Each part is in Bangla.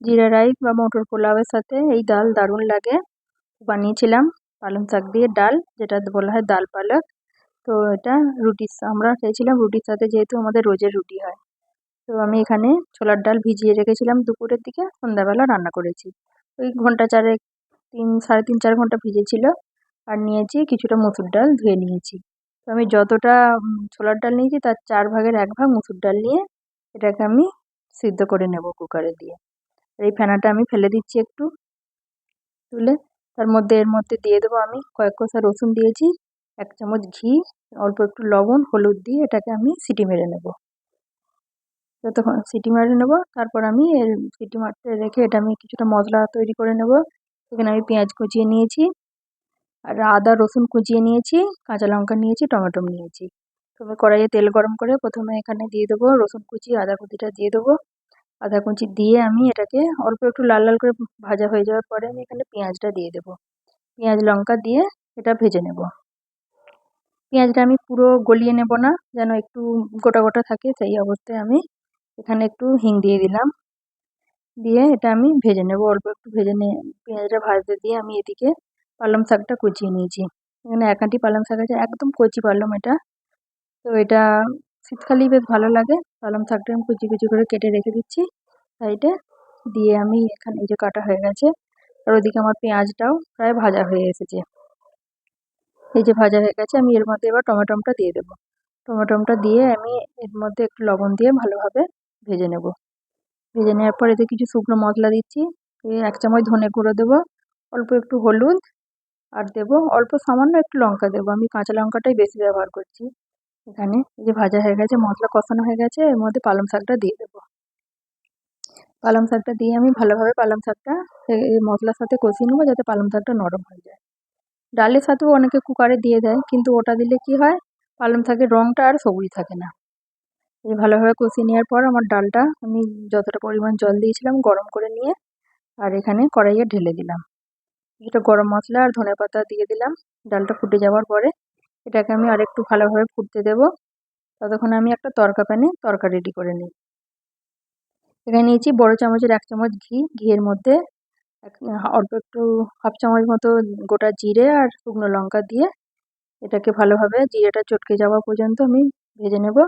জিরা রাইস বা মটর পোলাওয়ের সাথে এই ডাল দারুণ লাগে। বানিয়েছিলাম পালং শাক দিয়ে ডাল, যেটা বলা হয় ডাল পালক। তো এটা আমরা খেয়েছিলাম রুটির সাথে, যেহেতু আমাদের রোজের রুটি হয়। তো আমি এখানে ছোলার ডাল ভিজিয়ে রেখেছিলাম, দুপুরের দিকে সন্ধ্যাবেলা রান্না করেছি। ওই ঘন্টা চারেক, 3, সাড়ে 3, 4 ঘন্টা ভিজেছিল। আর নিয়েছি কিছুটা মসুর ডাল, ধুয়ে নিয়েছি। তো আমি যতটা ছোলার ডাল নিয়েছি তার 4 ভাগের 1 ভাগ মসুর ডাল নিয়ে এটাকে আমি সিদ্ধ করে নেব কুকারে দিয়ে। আর এই ফেনাটা আমি ফেলে দিচ্ছি একটু তুলে। এর মধ্যে দিয়ে দেবো আমি কয়েক কোয়া রসুন দিয়েছি, 1 চামচ ঘি, অল্প একটু লবণ, হলুদ দিয়ে এটাকে আমি সিটি মেরে নেব। যতক্ষণ সিটি মেরে নেব, তারপর আমি এর সিটি মারতে রেখে এটা আমি কিছুটা মশলা তৈরি করে নেব। এখানে আমি পেঁয়াজ কুচিয়ে নিয়েছি, আর আদা রসুন কুচিয়ে নিয়েছি, কাঁচা লঙ্কা নিয়েছি, টমেটো নিয়েছি। তো আমি কড়াইয়ে তেল গরম করে প্রথমে এখানে দিয়ে দেবো রসুন কুচি, আদা কুচিটা দিয়ে দেবো। আদা কুচি দিয়ে আমি এটাকে অল্প একটু লাল লাল করে ভাজা হয়ে যাওয়ার পরে আমি এখানে পেঁয়াজটা দিয়ে দেবো। পেঁয়াজ লঙ্কা দিয়ে এটা ভেজে নেব। পেঁয়াজটা আমি পুরো গলিয়ে নেব না, যেন একটু গোটা গোটা থাকে, সেই অবস্থায় আমি এখানে একটু হিং দিয়ে দিলাম। দিয়ে এটা আমি ভেজে নেব, অল্প একটু ভেজে নিয়ে পেঁয়াজটা ভাজতে দিয়ে আমি এদিকে পালং শাকটা কুচিয়ে নিয়েছি। এখানে 1 আঁটি পালং শাক আছে, একদম কচি পালং এটা। তো এটা শীতকালেই বেশ ভালো লাগে। পালং শাকটা আমি কুচি কুচি করে কেটে রেখে দিচ্ছি সাইডে। দিয়ে আমি এখানে এই যে কাটা হয়ে গেছে। আর ওদিকে আমার পেঁয়াজটাও প্রায় ভাজা হয়ে এসেছে। এই যে ভাজা হয়ে গেছে, আমি এর মধ্যে এবার টমেটোটা দিয়ে দেবো। টমেটোটা দিয়ে আমি এর মধ্যে একটু লবণ দিয়ে ভালোভাবে ভেজে নেব। ভেজে নেওয়ার পর এতে কিছু শুকনো মশলা দিচ্ছি। 1 চামচ ধনে গুঁড়ো দেবো, অল্প একটু হলুদ, আর দেবো অল্প সামান্য একটু লঙ্কা দেবো। আমি কাঁচা লঙ্কাটাই বেশি ব্যবহার করছি এখানে। এই যে ভাজা হয়ে গেছে, মশলা কষানো হয়ে গেছে, এর মধ্যে পালং শাকটা দিয়ে দেবো। পালং শাকটা দিয়ে আমি ভালোভাবে পালং শাকটা এই মশলার সাথে কষিয়ে নেবো, যাতে পালং শাকটা নরম হয়ে যায়। ডালের সাথেও অনেকে কুকারে দিয়ে দেয়, কিন্তু ওটা দিলে কি হয়, পালং শাকের রঙটা আর সবুজ থাকে না। এই ভালোভাবে কষিয়ে নেওয়ার পর আমার ডালটা আমি যতটা পরিমাণ জল দিয়েছিলাম গরম করে নিয়ে আর এখানে কড়াইয়ে ঢেলে দিলাম। কিছুটা গরম মশলা আর ধনেপাতা দিয়ে দিলাম। ডালটা ফুটে যাওয়ার পরে এটাকে আমি আরেকটু ভালোভাবে ফুটতে দেবো। ততক্ষণে আমি একটা প্যানে তরকা রেডি করে নিই। এখানে নিয়েছি বড় চামচের 1 চামচ ঘি। ঘিয়ের মধ্যে অল্প একটু 1/2 চামচ মতো গোটা জিরে আর শুকনো লঙ্কা দিয়ে এটাকে ভালোভাবে জিরেটা চটকে যাওয়া পর্যন্ত আমি ভেজে নেব।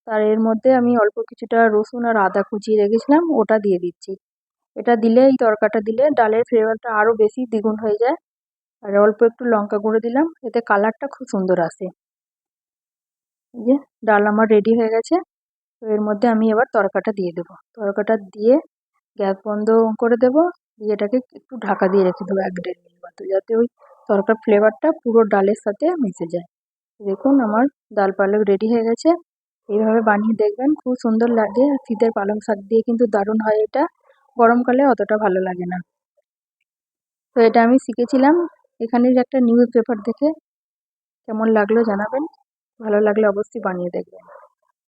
আর এর মধ্যে আমি অল্প কিছুটা রসুন আর আদা কুচিয়ে রেখেছিলাম, ওটা দিয়ে দিচ্ছি। এটা দিলে, এই তরকাটা দিলে ডালের ফ্লেভারটা আরও বেশি দ্বিগুণ হয়ে যায়। আর অল্প একটু লঙ্কা গুঁড়ো দিলাম, এতে কালারটা খুব সুন্দর আসে। এই যে ডাল আমার রেডি হয়ে গেছে। তো এর মধ্যে আমি এবার তরকাটা দিয়ে দেবো। তরকাটা দিয়ে গ্যাস বন্ধ করে দেবো। দিয়ে এটাকে একটু ঢাকা দিয়ে রেখে দেবো 1-1.5 মিনিট মতো, যাতে ওই তরকার ফ্লেভারটা পুরো ডালের সাথে মিশে যায়। দেখুন আমার ডাল পালক রেডি হয়ে গেছে। এইভাবে বানিয়ে দেখবেন, খুব সুন্দর লাগে। শীতের পালং শাক দিয়ে কিন্তু দারুণ হয় এটা। গরমকালে অতটা ভালো লাগে না। তো এটা আমি শিখেছিলাম এখানের একটা নিউজ পেপার দেখে। কেমন লাগলো জানাবেন। ভালো লাগলে অবশ্যই বানিয়ে দেখবেন।